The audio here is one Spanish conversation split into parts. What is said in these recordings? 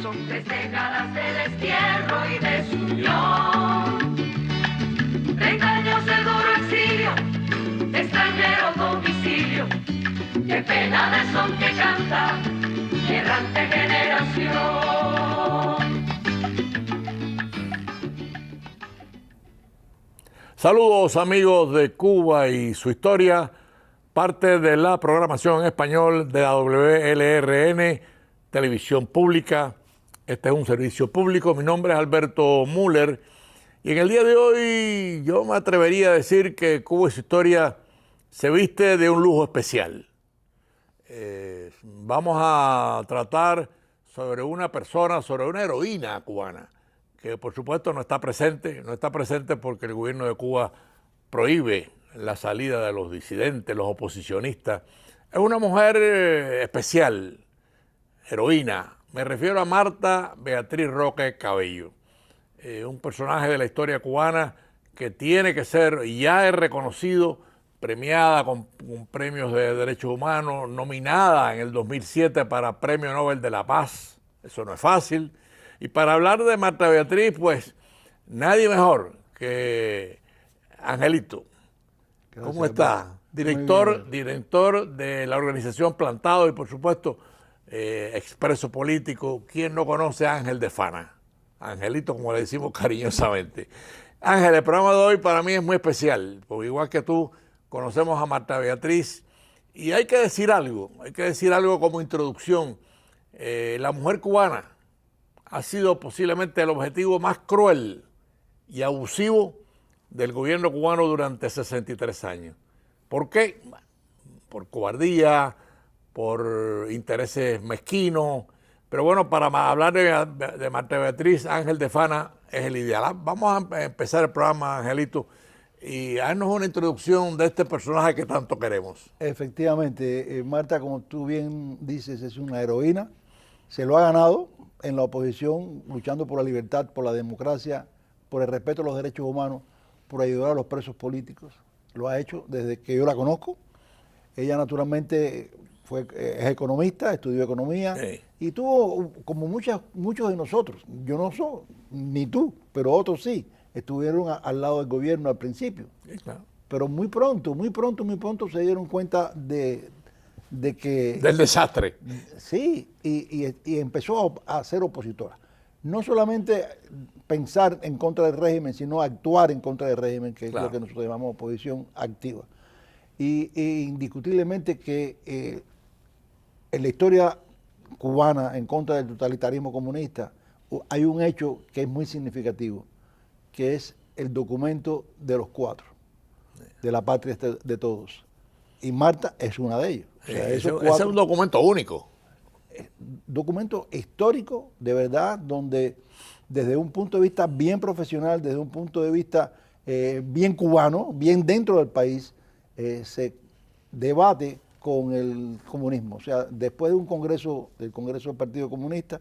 Son 3 décadas de destierro y desunión, 30 años de duro exilio, de extranjero domicilio. Qué pena de son que canta mi errante generación. Saludos amigos de Cuba y su historia, parte de la programación en español de la WLRN, Televisión Pública. Este es un servicio público, mi nombre es Alberto Müller y en el día de hoy yo me atrevería a decir que Cuba y su historia se viste de un lujo especial. Vamos a tratar sobre una persona, sobre una heroína cubana, que por supuesto no está presente porque el gobierno de Cuba prohíbe la salida de los disidentes, los oposicionistas. Es una mujer especial, heroína. Me refiero a Marta Beatriz Roque Cabello, un personaje de la historia cubana que tiene que ser, y ya es reconocido, premiada con premios de derechos humanos, nominada en el 2007 para Premio Nobel de la Paz. Eso no es fácil. Y para hablar de Marta Beatriz, pues nadie mejor que Angelito. Gracias, ¿Cómo está? Director de la organización Plantado y por supuesto expreso político. ¿Quién no conoce a Ángel de Fana? Angelito, como le decimos cariñosamente. Ángel, el programa de hoy para mí es muy especial, porque igual que tú, conocemos a Marta Beatriz y hay que decir algo como introducción. La mujer cubana ha sido posiblemente el objetivo más cruel y abusivo del gobierno cubano durante 63 años. ¿Por qué? Por cobardía, por intereses mezquinos. Pero bueno, para hablar de Marta Beatriz, Ángel de Fana es el ideal. Vamos a empezar el programa, Angelito, y haznos una introducción de este personaje que tanto queremos. Efectivamente, Marta, como tú bien dices, es una heroína. Se lo ha ganado en la oposición, luchando por la libertad, por la democracia, por el respeto a los derechos humanos, por ayudar a los presos políticos. Lo ha hecho desde que yo la conozco. Ella naturalmente es economista, estudió economía y tuvo, como muchos de nosotros, yo no soy, ni tú, pero otros sí, estuvieron al lado del gobierno al principio. Sí, claro. Pero muy pronto se dieron cuenta de que... Del desastre. Sí, y empezó a ser opositora. No solamente pensar en contra del régimen, sino actuar en contra del régimen, que Claro. es lo que nosotros llamamos oposición activa. Y indiscutiblemente que en la historia cubana en contra del totalitarismo comunista hay un hecho que es muy significativo, que es el documento de los 4, de la patria de todos. Y Marta es una de ellos. O sea, Ese es un documento único. Documento histórico, de verdad, donde desde un punto de vista bien profesional, desde un punto de vista bien cubano, bien dentro del país, se debate con el comunismo. O sea, después de un congreso, del Congreso del Partido Comunista,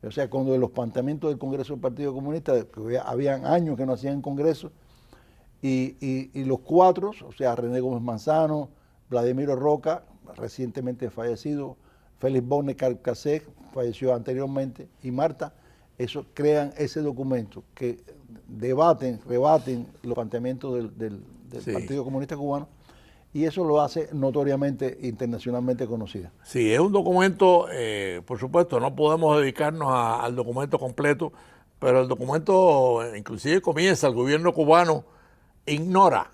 o sea, cuando los planteamientos del Congreso del Partido Comunista, que habían años que no hacían congreso, y los 4, o sea, René Gómez Manzano, Vladimiro Roca, recientemente fallecido, Félix Borne Carcasé, falleció anteriormente, y Marta, eso crean ese documento que rebaten los planteamientos del Sí. Partido Comunista Cubano, y eso lo hace notoriamente internacionalmente conocido. Sí, es un documento, por supuesto, no podemos dedicarnos al documento completo, pero el documento inclusive comienza, el gobierno cubano ignora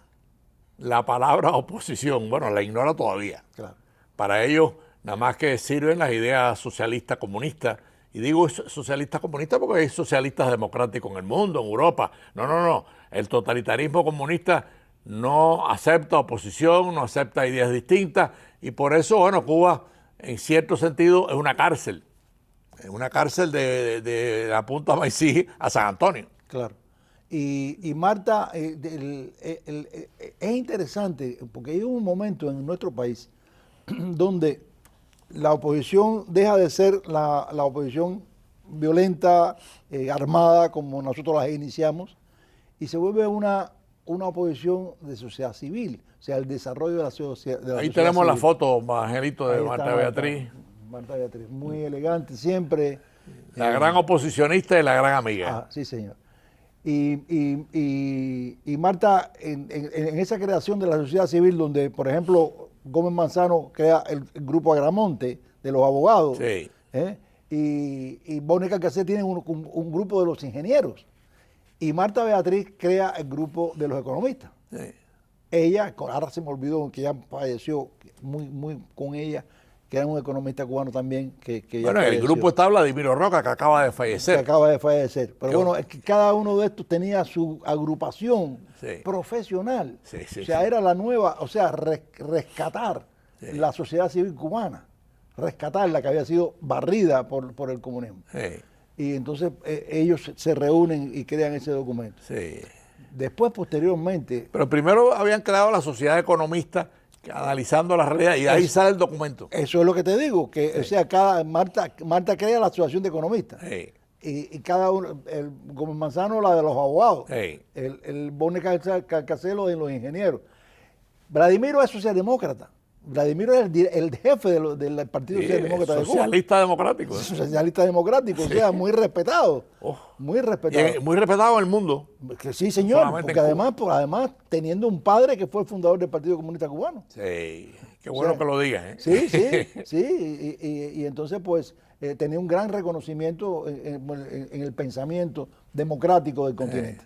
la palabra oposición, bueno, la ignora todavía. Claro. Para ellos nada más que sirven las ideas socialistas comunistas, y digo socialistas comunistas porque hay socialistas democráticos en el mundo, en Europa. No, el totalitarismo comunista no acepta oposición, no acepta ideas distintas, y por eso, bueno, Cuba en cierto sentido es una cárcel de la Punta Maicí a San Antonio. Claro. Y Marta, es interesante porque hay un momento en nuestro país donde la oposición deja de ser la oposición violenta, armada, como nosotros las iniciamos, y se vuelve una oposición de sociedad civil, o sea, el desarrollo de la sociedad. Ahí tenemos la foto, Angelito, de Ahí Marta está Beatriz. Marta Beatriz, muy elegante siempre, La gran oposicionista y la gran amiga. Ah, sí, señor. Y Marta, en esa creación de la sociedad civil, donde, por ejemplo, Gómez Manzano crea el grupo Agramonte de los abogados, Sí. y Bónica Alcacé tiene un grupo de los ingenieros, y Marta Beatriz crea el grupo de los economistas. Sí. Ella, ahora se me olvidó que ya falleció, muy con ella, que era un economista cubano también, que ya Bueno, en el falleció, grupo está Vladimiro Roca, que acaba de que fallecer. acaba de fallecer. Pero Qué bueno, bueno. es que cada uno de estos tenía su agrupación Sí. profesional. Sí, sí, o sea, sí. era la nueva, o sea, rescatar Sí. la sociedad civil cubana, rescatar la que había sido barrida por el comunismo. Sí, Y entonces ellos se reúnen y crean ese documento. sí. Después, posteriormente, Pero primero habían creado la sociedad economista, que analizando la realidad, y de ahí sale el documento. eso es lo que te digo, que o sea, Marta crea la asociación de economistas. Sí, Y cada uno, el Gómez Manzano, la de los abogados, sí. el Bónica Carcaselo de los ingenieros. Vladimiro es socialdemócrata. Vladimiro es el jefe del Partido Sí, Socialdemócrata de Cuba. socialista democrático. Es socialista democrático, o sea, muy respetado. Oh. Muy Y respetado. muy respetado en el mundo. Que sí, señor, solamente porque en Cuba. además teniendo un padre que fue el fundador del Partido Comunista Cubano. Sí, qué bueno sea, que lo digas. ¿eh? Sí, sí, y entonces pues tenía un gran reconocimiento en el pensamiento democrático del continente.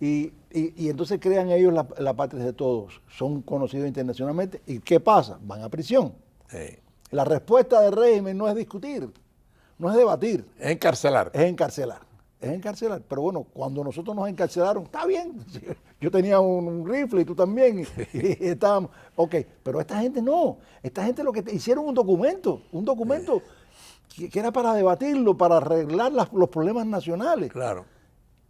Y entonces crean ellos la patria de todos, son conocidos internacionalmente. ¿Y qué pasa? Van a prisión. Sí. La respuesta del régimen no es discutir, no es debatir, Es encarcelar. es encarcelar. Es encarcelar. Pero bueno, cuando nosotros nos encarcelaron, está bien. Yo tenía un rifle y tú también. Y estábamos. Ok, pero esta gente no. Esta gente lo que hicieron un documento que era para debatirlo, para arreglar los problemas nacionales. Claro.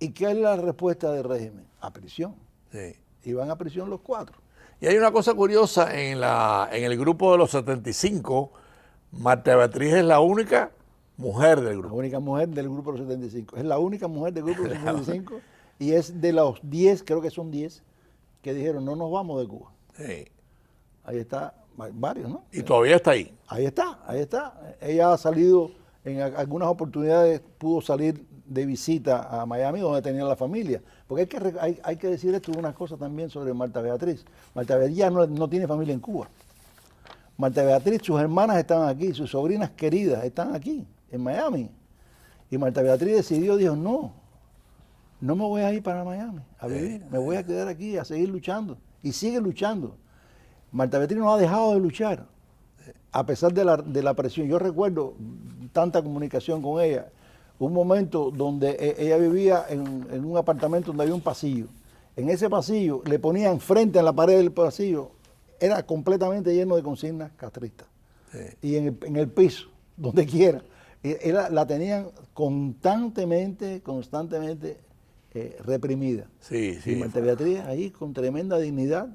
¿Y qué es la respuesta del régimen? A prisión. Sí. Y van a prisión los 4. Y hay una cosa curiosa, en el grupo de los 75, Marta Beatriz es la única mujer del La grupo. única mujer del grupo de los 75. Es la única mujer del grupo de los 75 y es de los 10, creo que son 10, que dijeron no nos vamos de Cuba. Sí. Ahí está, varios, ¿no? Y todavía está ahí. Ahí está, ahí está. Ella ha salido, en algunas oportunidades pudo salir de visita a Miami, donde tenía la familia. Porque hay que decir esto una cosa también sobre Marta Beatriz. Marta Beatriz ya no tiene familia en Cuba. Marta Beatriz, sus hermanas están aquí, sus sobrinas queridas están aquí, en Miami. Y Marta Beatriz dijo, no me voy a ir para Miami a vivir, me voy a quedar aquí a seguir luchando. Y sigue luchando. Marta Beatriz no ha dejado de luchar, a pesar de la presión. Yo recuerdo tanta comunicación con ella. Un momento donde ella vivía en un apartamento donde había un pasillo. En ese pasillo le ponían frente a la pared del pasillo, era completamente lleno de consignas castristas. Sí. Y en el piso, donde quiera, la tenían constantemente reprimida. Sí, sí. Y Marta Beatriz ahí con tremenda dignidad,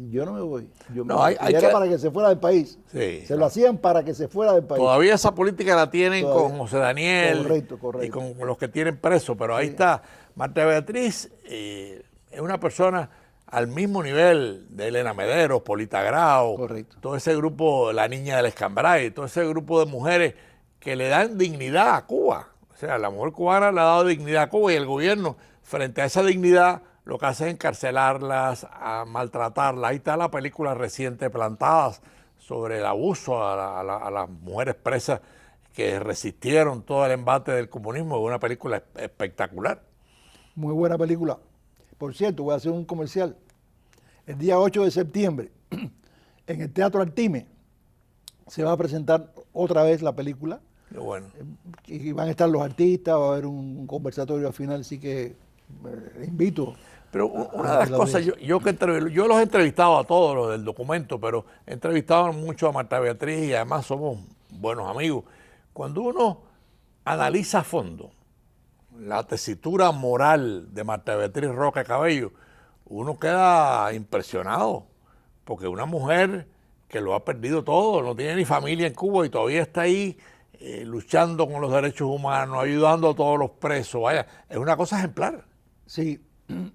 yo no me voy. Y era para que se fuera del país. Sí, Se lo hacían para que se fuera del país. Todavía esa política la tienen Todavía. con José Daniel Correcto. y con los que tienen presos, pero ahí está. Marta Beatriz es una persona al mismo nivel de Elena Medeiros, Polita Grau, Correcto. todo ese grupo, la niña del Escambray, todo ese grupo de mujeres que le dan dignidad a Cuba. O sea, la mujer cubana le ha dado dignidad a Cuba y el gobierno, frente a esa dignidad, lo que hace es encarcelarlas, a maltratarlas. Ahí está la película reciente Plantadas sobre el abuso a las mujeres presas que resistieron todo el embate del comunismo. Es una película espectacular. Muy buena película. Por cierto, voy a hacer un comercial. El día 8 de septiembre, en el Teatro Artime, se va a presentar otra vez la película. Qué bueno. Y van a estar los artistas, va a haber un conversatorio al final, así que invito. Pero una de las cosas, yo los he entrevistado a todos los del documento, pero he entrevistado mucho a Marta Beatriz y además somos buenos amigos. Cuando uno analiza a fondo la tesitura moral de Marta Beatriz Roca Cabello, uno queda impresionado, porque una mujer que lo ha perdido todo, no tiene ni familia en Cuba y todavía está ahí luchando con los derechos humanos, ayudando a todos los presos. Vaya, es una cosa ejemplar. Sí,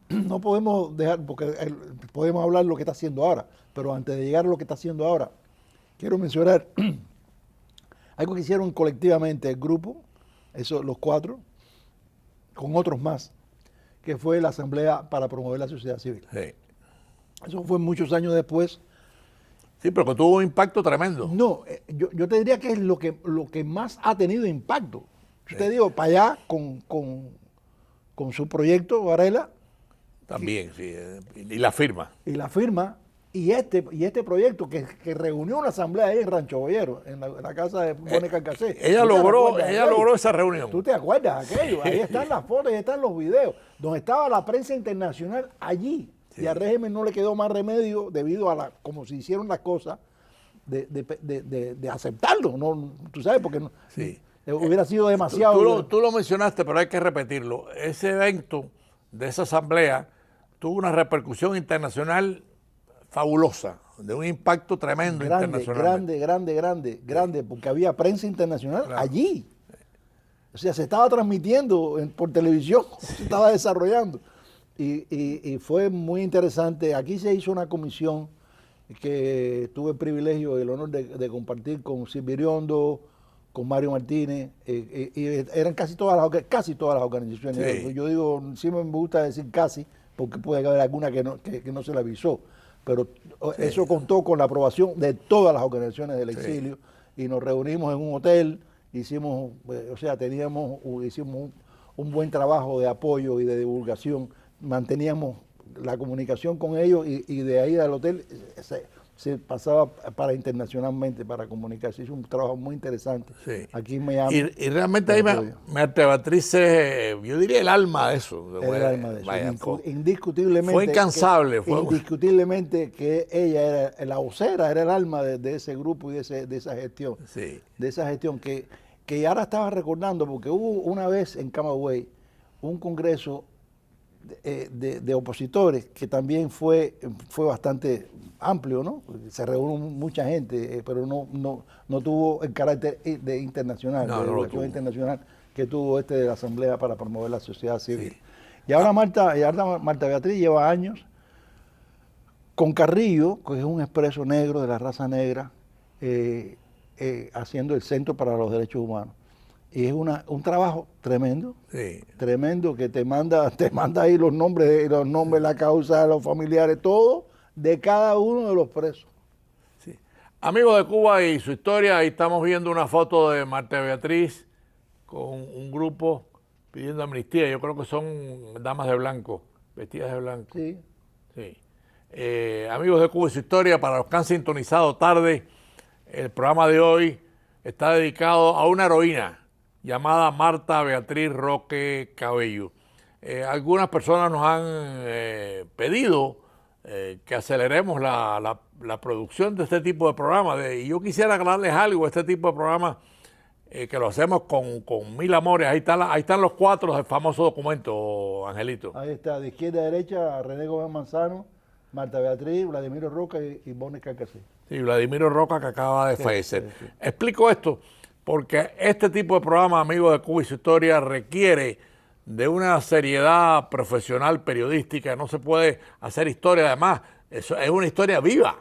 no podemos dejar, porque podemos hablar de lo que está haciendo ahora, pero antes de llegar a lo que está haciendo ahora, quiero mencionar algo que hicieron colectivamente el grupo, los 4, con otros más, que fue la Asamblea para Promover la Sociedad Civil. Sí. Eso fue muchos años después. Sí, pero que tuvo un impacto tremendo. No, yo te diría que es lo que más ha tenido impacto. Yo te digo, para allá con su proyecto, Varela. También, sí. Y la firma. Y la firma, y este proyecto que reunió una asamblea ahí en Rancho Boyero, en la casa de Mónica Alcacé. Ella logró esa reunión. ¿Tú te acuerdas de aquello? Ahí están las fotos, ahí están los videos, donde estaba la prensa internacional allí. Sí. Y al régimen no le quedó más remedio debido a como se hicieron las cosas, de aceptarlo, ¿no? Tú sabes, porque no, sí. Hubiera sido demasiado. Tú lo mencionaste, pero hay que repetirlo. Ese evento de esa asamblea tuvo una repercusión internacional fabulosa, de un impacto tremendo internacional. Grande, porque había prensa internacional allí. O sea, se estaba transmitiendo por televisión, se estaba desarrollando. Y fue muy interesante. Aquí se hizo una comisión que tuve el privilegio y el honor de compartir con Silvio Iriondo, con Mario Martínez, y eran casi todas las organizaciones. Sí. Yo digo, siempre me gusta decir casi, porque puede haber alguna que no se le avisó, pero sí, eso contó con la aprobación de todas las organizaciones del exilio, sí, y nos reunimos en un hotel, hicimos un buen trabajo de apoyo y de divulgación, manteníamos la comunicación con ellos y de ahí al hotel se pasaba para internacionalmente para comunicarse. Hizo un trabajo muy interesante, sí, aquí en Miami. Y realmente ahí Marta Beatriz, yo diría el alma de eso. El alma de eso. Vaya, indiscutiblemente. Fue incansable. Indiscutiblemente que ella era la vocera, era el alma de ese grupo y de esa gestión. Sí. De esa gestión que ahora estaba recordando, porque hubo una vez en Camagüey un congreso de opositores que también fue bastante amplio, ¿no? Se reunió mucha gente, pero no tuvo el carácter de internacional, de internacional que tuvo de la Asamblea para Promover la Sociedad Civil. Sí. Y ahora Marta Beatriz lleva años con Carrillo, que es un expreso negro de la raza negra, haciendo el Centro para los Derechos Humanos. Y es un trabajo tremendo, sí, tremendo, que te manda ahí los nombres, la causa, los familiares, todo de cada uno de los presos. Sí. Amigos de Cuba y su historia, ahí estamos viendo una foto de Marta Beatriz con un grupo pidiendo amnistía. Yo creo que son damas de blanco, vestidas de blanco. Sí. Sí. Amigos de Cuba y su historia, para los que han sintonizado tarde, el programa de hoy está dedicado a una heroína llamada Marta Beatriz Roque Cabello. Algunas personas nos han pedido que aceleremos la producción de este tipo de programas. Y yo quisiera aclararles algo, este tipo de programas que lo hacemos con mil amores. Ahí están los 4 del famoso documento, Angelito. Ahí está, de izquierda a derecha, René Gómez Manzano, Marta Beatriz, Vladimiro Roca y Mónica Alcacé. Sí, Vladimiro Roca, que acaba de fallecer. Sí. Explico esto porque este tipo de programa, amigos de Cuba y su historia, requiere de una seriedad profesional periodística. No se puede hacer historia, además, eso es una historia viva.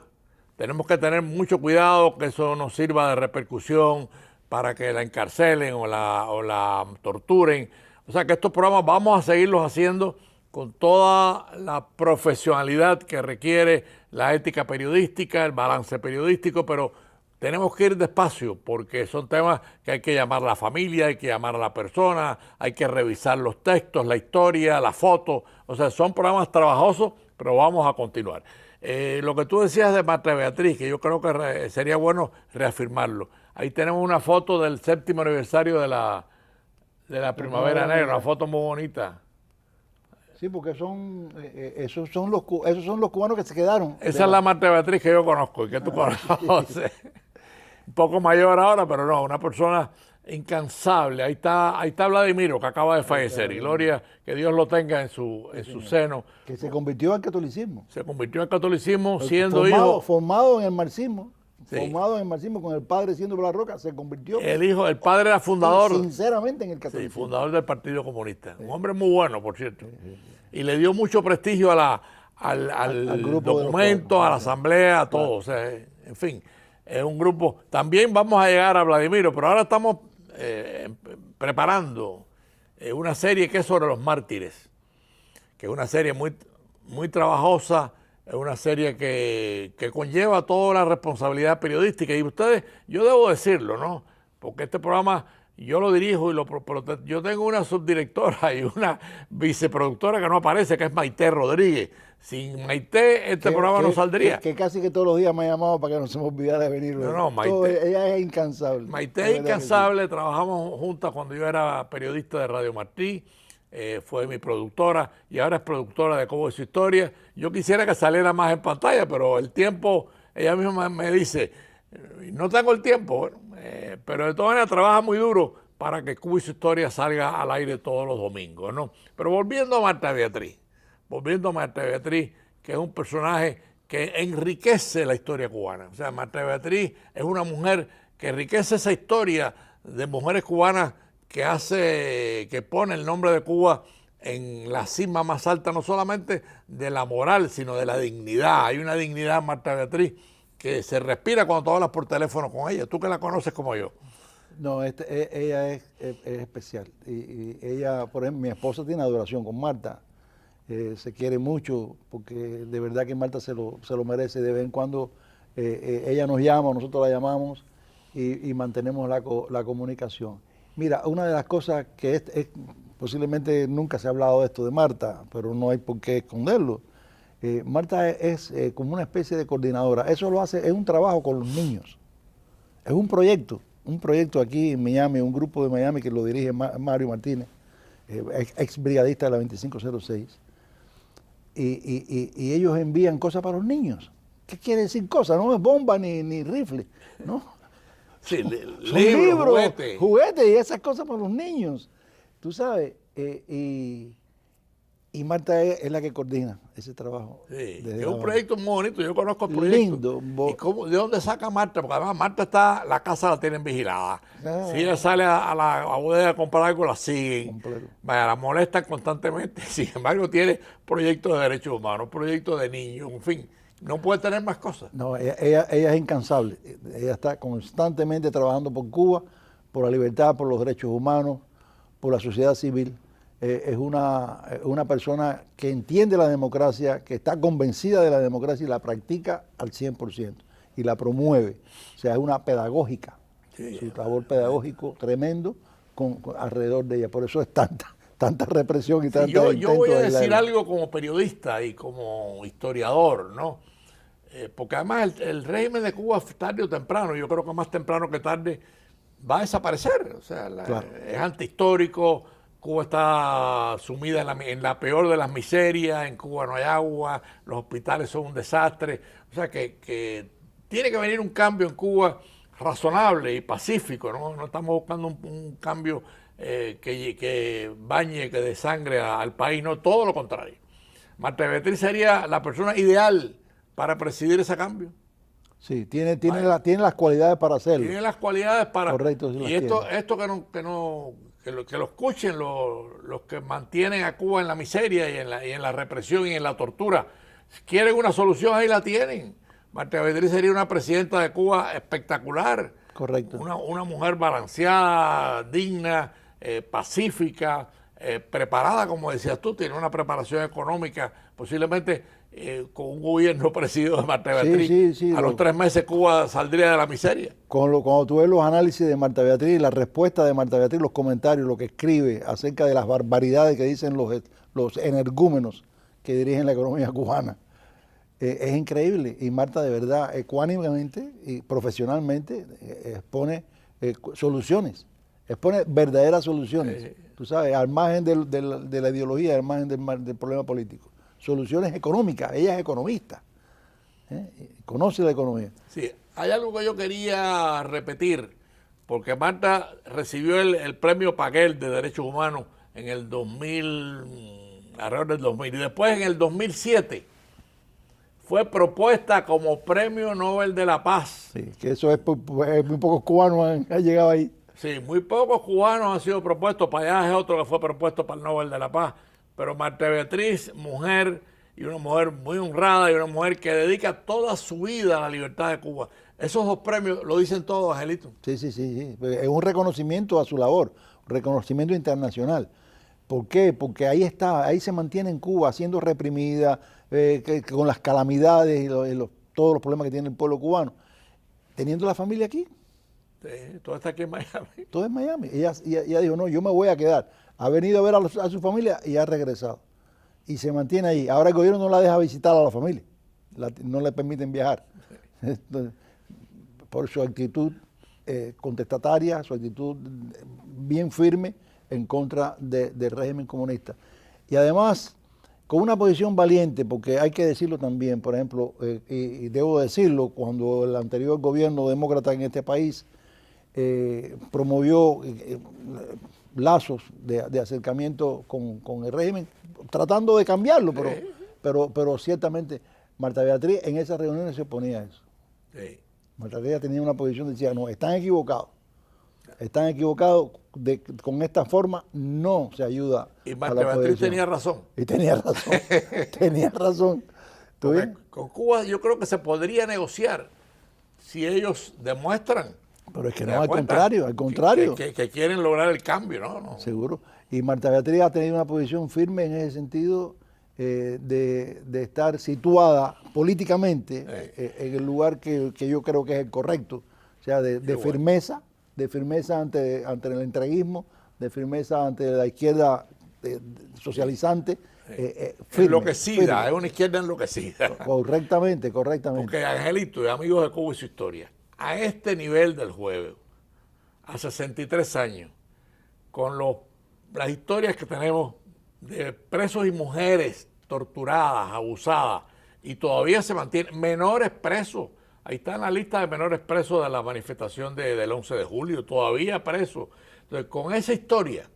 Tenemos que tener mucho cuidado que eso no sirva de repercusión para que la encarcelen o la torturen. O sea que estos programas vamos a seguirlos haciendo con toda la profesionalidad que requiere la ética periodística, el balance periodístico, pero tenemos que ir despacio porque son temas que hay que llamar a la familia, hay que llamar a la persona, hay que revisar los textos, la historia, la foto. O sea, son programas trabajosos, pero vamos a continuar. Lo que tú decías de Marta Beatriz, que yo creo que sería bueno reafirmarlo. Ahí tenemos una foto del 7º aniversario de la Primavera Negra, una foto muy bonita. Sí, porque esos son los cubanos que se quedaron. Esa es la Marta Beatriz que yo conozco y que tú conoces. Un poco mayor ahora, pero no, una persona incansable. Ahí está Vladimiro, que acaba de fallecer. Y Gloria, que Dios lo tenga en su seno. Que se convirtió al catolicismo. Se convirtió al catolicismo siendo hijo. Formado en el marxismo. Sí. Formado en el marxismo, con el padre siendo La Roca, se convirtió. El padre era fundador. Sinceramente en el catolicismo. Sí, fundador del Partido Comunista. Sí. Un hombre muy bueno, por cierto. Sí. Y le dio mucho prestigio al grupo documento, a la asamblea, a todo. O sea, en fin. es un grupo, también vamos a llegar a Vladimiro, pero ahora estamos preparando una serie que es sobre los mártires, que es una serie muy, muy trabajosa, es una serie que conlleva toda la responsabilidad periodística. Y ustedes, yo debo decirlo, ¿no? Porque este programa yo lo dirijo y yo tengo una subdirectora y una viceproductora que no aparece, que es Maite Rodríguez. Sin Maite este programa no saldría. Que casi que todos los días me ha llamado para que no se me olvidara de venir. No, Maite. Ella es incansable. Maite es incansable, trabajamos juntas cuando yo era periodista de Radio Martí. Fue mi productora y ahora es productora de Cómo es su historia. Yo quisiera que saliera más en pantalla, pero el tiempo, ella misma me dice, no tengo el tiempo, bueno, pero de todas maneras trabaja muy duro para que Cuba y su historia salga al aire todos los domingos, ¿no? Pero volviendo a Marta Beatriz, que es un personaje que enriquece la historia cubana. O sea, Marta Beatriz es una mujer que enriquece esa historia de mujeres cubanas que pone el nombre de Cuba en la cima más alta, no solamente de la moral, sino de la dignidad. Hay una dignidad en Marta Beatriz que se respira cuando tú hablas por teléfono con ella. Tú que la conoces como yo. No, ella es especial. Y ella, por ejemplo, mi esposa tiene adoración con Marta. Se quiere mucho porque de verdad que Marta se lo merece. De vez en cuando ella nos llama, nosotros la llamamos y mantenemos la comunicación. Mira, una de las cosas que posiblemente nunca se ha hablado de esto de Marta, pero no hay por qué esconderlo. Marta es como una especie de coordinadora. Eso lo hace, es un trabajo con los niños. Es un proyecto aquí en Miami, un grupo de Miami que lo dirige Mario Martínez, ex brigadista de la 2506. Y ellos envían cosas para los niños. ¿Qué quiere decir cosas? No es bomba ni rifle, ¿no? Sí, son libros, juguetes y esas cosas para los niños. Tú sabes, y Marta es la que coordina ese trabajo. Sí, es un proyecto muy bonito, yo conozco el proyecto. Lindo. ¿Y de dónde saca Marta? Porque además Marta la casa la tienen vigilada. Si ella sale a la bodega a comprar algo, la siguen. Vaya, la molestan constantemente. Sin embargo, tiene proyectos de derechos humanos, proyectos de niños, en fin. No puede tener más cosas. No, ella es incansable. Ella está constantemente trabajando por Cuba, por la libertad, por los derechos humanos, por la sociedad civil. Es una persona que entiende la democracia, que está convencida de la democracia y la practica al 100% y la promueve. O sea, es una pedagógica. Sí, su labor pedagógico tremendo alrededor de ella. Por eso es tanta represión y tanta yo voy a decir algo como periodista y como historiador, ¿no? Porque además el régimen de Cuba, tarde o temprano, yo creo que más temprano que tarde, va a desaparecer. O sea, claro. Es antihistórico. Cuba está sumida en la peor de las miserias. En Cuba no hay agua, los hospitales son un desastre. O sea, que tiene que venir un cambio en Cuba razonable y pacífico, ¿no? No estamos buscando un cambio que bañe, que dé sangre al país, no, todo lo contrario. Marta Beatriz sería la persona ideal para presidir ese cambio. Sí, tiene las cualidades para hacerlo. Tiene las cualidades para... Correcto. Si y esto que lo escuchen los que mantienen a Cuba en la miseria y en la represión y en la tortura. Si quieren una solución, ahí la tienen. Marta Beatriz sería una presidenta de Cuba espectacular. Correcto. Una mujer balanceada, digna, pacífica, preparada, como decías tú, tiene una preparación económica, posiblemente con un gobierno presidido de Marta Beatriz. Sí, a los 3 meses Cuba saldría de la miseria. Cuando tú ves los análisis de Marta Beatriz, la respuesta de Marta Beatriz, los comentarios, lo que escribe acerca de las barbaridades que dicen los energúmenos que dirigen la economía cubana, es increíble. Y Marta de verdad, ecuánimemente y profesionalmente, expone soluciones, expone verdaderas soluciones, tú sabes, al margen de la ideología, al margen del problema político. Soluciones económicas, ella es economista, conoce la economía. Sí, hay algo que yo quería repetir, porque Marta recibió el premio Paguel de Derechos Humanos en el 2000, alrededor del 2000, y después en el 2007 fue propuesta como Premio Nobel de la Paz. Sí, que eso es muy pocos cubanos han llegado ahí. Sí, muy pocos cubanos han sido propuestos, para allá es otro que fue propuesto para el Nobel de la Paz. Pero Marta Beatriz, mujer, y una mujer muy honrada, y una mujer que dedica toda su vida a la libertad de Cuba. Esos dos premios lo dicen todos, Angelito. Sí, sí, sí, sí. Es un reconocimiento a su labor, un reconocimiento internacional. ¿Por qué? Porque ahí está, ahí se mantiene en Cuba siendo reprimida, con las calamidades y todos los problemas que tiene el pueblo cubano, teniendo la familia aquí. Sí, todo está aquí en Miami. Todo es Miami. Ella dijo, no, yo me voy a quedar. Ha venido a ver a su familia y ha regresado. Y se mantiene ahí. Ahora el gobierno no la deja visitar a la familia. No le permiten viajar. Entonces, por su actitud contestataria, su actitud bien firme en contra del régimen comunista. Y además, con una posición valiente, porque hay que decirlo también, por ejemplo, y debo decirlo, cuando el anterior gobierno demócrata en este país promovió lazos de acercamiento con el régimen, tratando de cambiarlo, pero ciertamente Marta Beatriz en esas reuniones se oponía a eso. Sí. Marta Beatriz tenía una posición, decía, no, están equivocados, con esta forma no se ayuda. Y Marta Beatriz tenía razón. Y tenía razón, tenía razón. Con Cuba yo creo que se podría negociar si ellos demuestran. Pero es que no, al contrario. Que quieren lograr el cambio, ¿no? Seguro. Y Marta Beatriz ha tenido una posición firme en ese sentido de estar situada políticamente en el lugar que yo creo que es el correcto. O sea, de firmeza ante el entreguismo, de firmeza ante la izquierda socializante. Firme, enloquecida, es una izquierda enloquecida. Correctamente. Porque Angelito y amigos de Cuba y su historia, a este nivel del juego, a 63 años, con las historias que tenemos de presos y mujeres torturadas, abusadas, y todavía se mantienen menores presos. Ahí está en la lista de menores presos de la manifestación del 11 de julio, todavía presos. Entonces, con esa historia,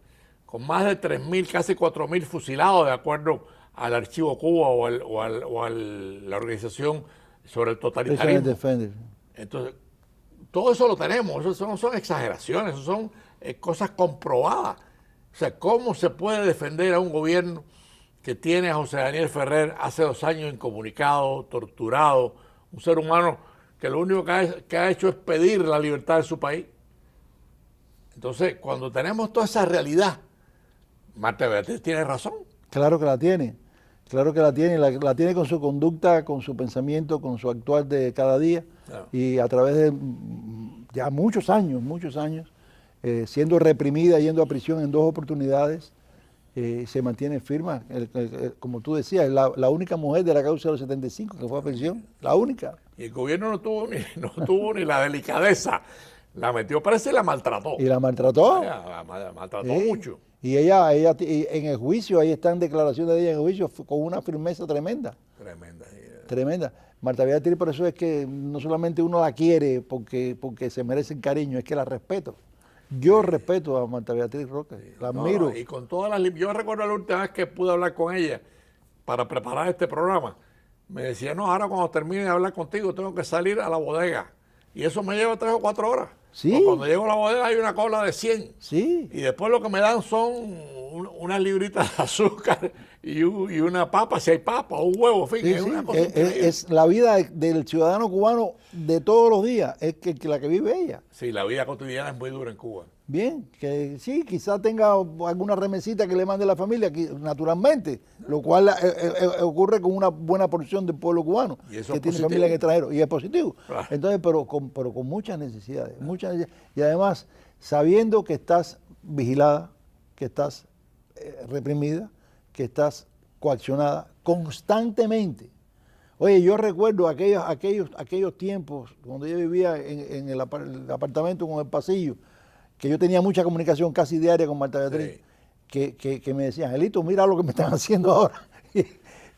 con más de 3.000, casi 4.000 fusilados, de acuerdo al Archivo Cuba o a la organización sobre el totalitarismo. Entonces, todo eso lo tenemos, eso no son exageraciones, eso son cosas comprobadas. O sea, ¿cómo se puede defender a un gobierno que tiene a José Daniel Ferrer hace 2 años incomunicado, torturado, un ser humano que lo único que ha hecho es pedir la libertad de su país? Entonces, cuando tenemos toda esa realidad, Marta Beatriz tiene razón. Claro que la tiene, la tiene con su conducta, con su pensamiento, con su actuar de cada día. Claro. Y a través de ya muchos años, siendo reprimida, yendo a prisión en 2 oportunidades, se mantiene firme. Como tú decías, es la única mujer de la causa de los 75 que fue a prisión, la única. Y el gobierno no tuvo ni la delicadeza. La metió, parece, y la maltrató. Y la maltrató. La maltrató mucho. Y ella en el juicio, ahí están declaraciones de ella en el juicio, con una firmeza tremenda. Tremenda. Marta Beatriz, por eso es que no solamente uno la quiere porque se merece el cariño, es que la respeto. Yo respeto a Marta Beatriz Roca, la admiro. Y con todas yo recuerdo la última vez que pude hablar con ella para preparar este programa. Me decía, no, ahora cuando termine de hablar contigo tengo que salir a la bodega. Y eso me lleva 3 o 4 horas. Sí. Cuando llego a la bodega hay una cola de 100. Sí. Y después lo que me dan son unas libritas de azúcar y una papa, si hay papa, o un huevo, en fin. Sí, es sí. una cosa es la vida del ciudadano cubano de todos los días, es la que vive ella. Sí, la vida cotidiana es muy dura en Cuba. Bien, que sí, quizás tenga alguna remesita que le mande la familia, naturalmente, lo cual ocurre con una buena porción del pueblo cubano que tiene familia en extranjero, y es positivo. Claro. Entonces, pero con muchas necesidades, y además sabiendo que estás vigilada, que estás reprimida, que estás coaccionada constantemente. Oye, yo recuerdo aquellos tiempos cuando yo vivía en el apartamento con el pasillo, que yo tenía mucha comunicación casi diaria con Marta Beatriz, sí. que me decían, Angelito, mira lo que me están haciendo ahora.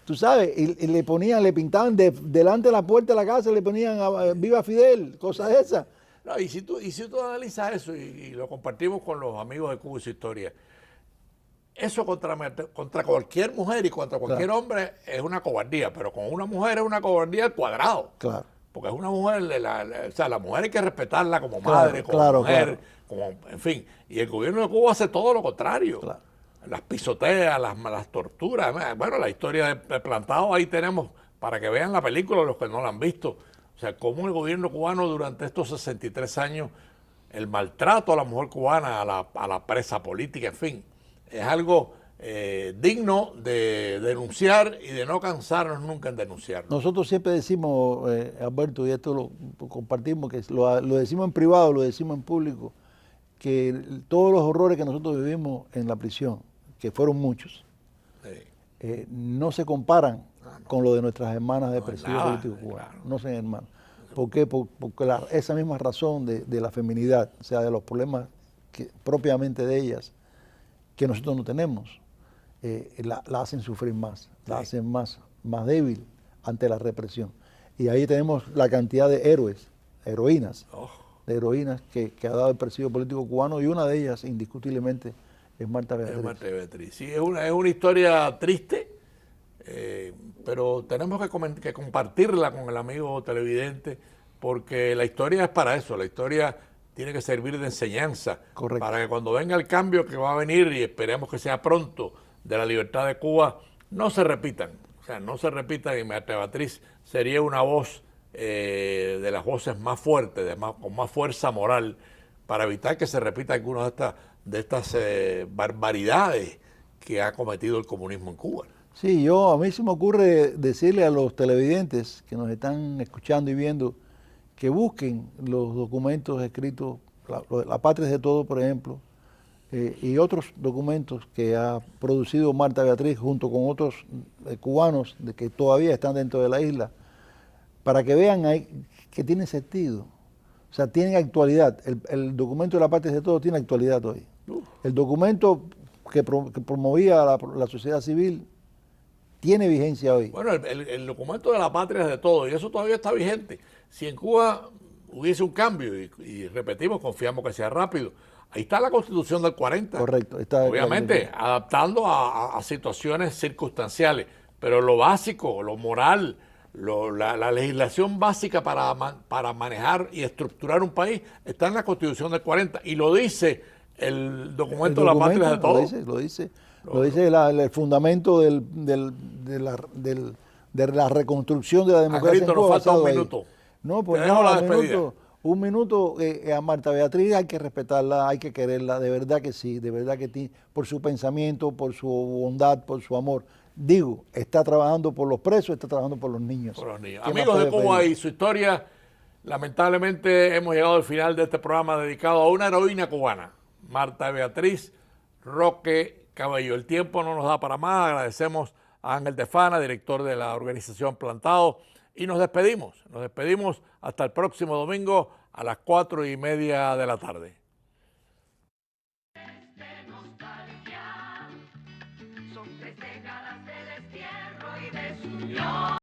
Tú sabes, y le pintaban delante de la puerta de la casa, le ponían Viva Fidel, cosas de esas. No, y si tú analizas eso, y lo compartimos con los amigos de Cuba y su historia, eso contra cualquier mujer y contra cualquier hombre es una cobardía, pero con una mujer es una cobardía al cuadrado. Claro. Porque es una mujer, la mujer hay que respetarla como madre, como mujer, en fin. Y el gobierno de Cuba hace todo lo contrario. Claro. Las pisoteas, las torturas. Bueno, la historia de Plantado ahí tenemos, para que vean la película los que no la han visto. O sea, cómo el gobierno cubano durante estos 63 años, el maltrato a la mujer cubana, a la presa política, en fin, es algo digno de denunciar y de no cansarnos nunca en denunciarlo. Nosotros siempre decimos, Alberto, y esto lo compartimos, que lo decimos en privado, lo decimos en público, que todos los horrores que nosotros vivimos en la prisión, que fueron muchos, no se comparan con lo de nuestras hermanas de presidio político cubano. Claro. No se hermanos. ¿Por qué? Porque esa misma razón de la feminidad, o sea, de los problemas propiamente de ellas, que nosotros no tenemos, la hacen sufrir más, la hacen más débil ante la represión. Y ahí tenemos la cantidad de héroes, heroínas, de heroínas que ha dado el presidio político cubano, y una de ellas, indiscutiblemente, es Marta Beatriz. Es Marta Beatriz. Sí, es una historia triste, pero tenemos que compartirla con el amigo televidente, porque la historia es para eso, la historia tiene que servir de enseñanza. Correcto. Para que cuando venga el cambio que va a venir, y esperemos que sea pronto, de la libertad de Cuba, no se repitan. O sea, no se repitan, y Marta Beatriz sería una voz de las voces más fuertes, con más fuerza moral, para evitar que se repita alguna de estas barbaridades que ha cometido el comunismo en Cuba. Sí, a mí se me ocurre decirle a los televidentes que nos están escuchando y viendo que busquen los documentos escritos, La Patria es de Todo, por ejemplo, y otros documentos que ha producido Marta Beatriz junto con otros cubanos que todavía están dentro de la isla, para que vean ahí que tiene sentido. O sea, tiene actualidad. El documento de La Patria es de Todo tiene actualidad hoy. El documento que promovía la sociedad civil tiene vigencia hoy. Bueno, el documento de La Patria es de Todo, y eso todavía está vigente. Si en Cuba hubiese un cambio, y repetimos, confiamos que sea rápido, ahí está la Constitución del 40. Correcto. Obviamente, adaptando a situaciones circunstanciales, pero lo básico, lo moral, la legislación básica para manejar y estructurar un país está en la Constitución del 40, y lo dice el documento de La Patria es de Todo. Lo dice el fundamento de la reconstrucción de la democracia. Angelito, nos falta un minuto. No, pues no, un minuto. A Marta Beatriz hay que respetarla, hay que quererla, de verdad que sí, de verdad que sí, por su pensamiento, por su bondad, por su amor. Digo, está trabajando por los presos, está trabajando por los niños. Por los niños. Amigos de Cuba y su historia, lamentablemente hemos llegado al final de este programa dedicado a una heroína cubana, Marta Beatriz Roque Cabello. El tiempo no nos da para más. Agradecemos a Ángel Defana, director de la organización Plantado, y nos despedimos. Nos despedimos hasta el próximo domingo a las 4:30 de la tarde. Son tres décadas del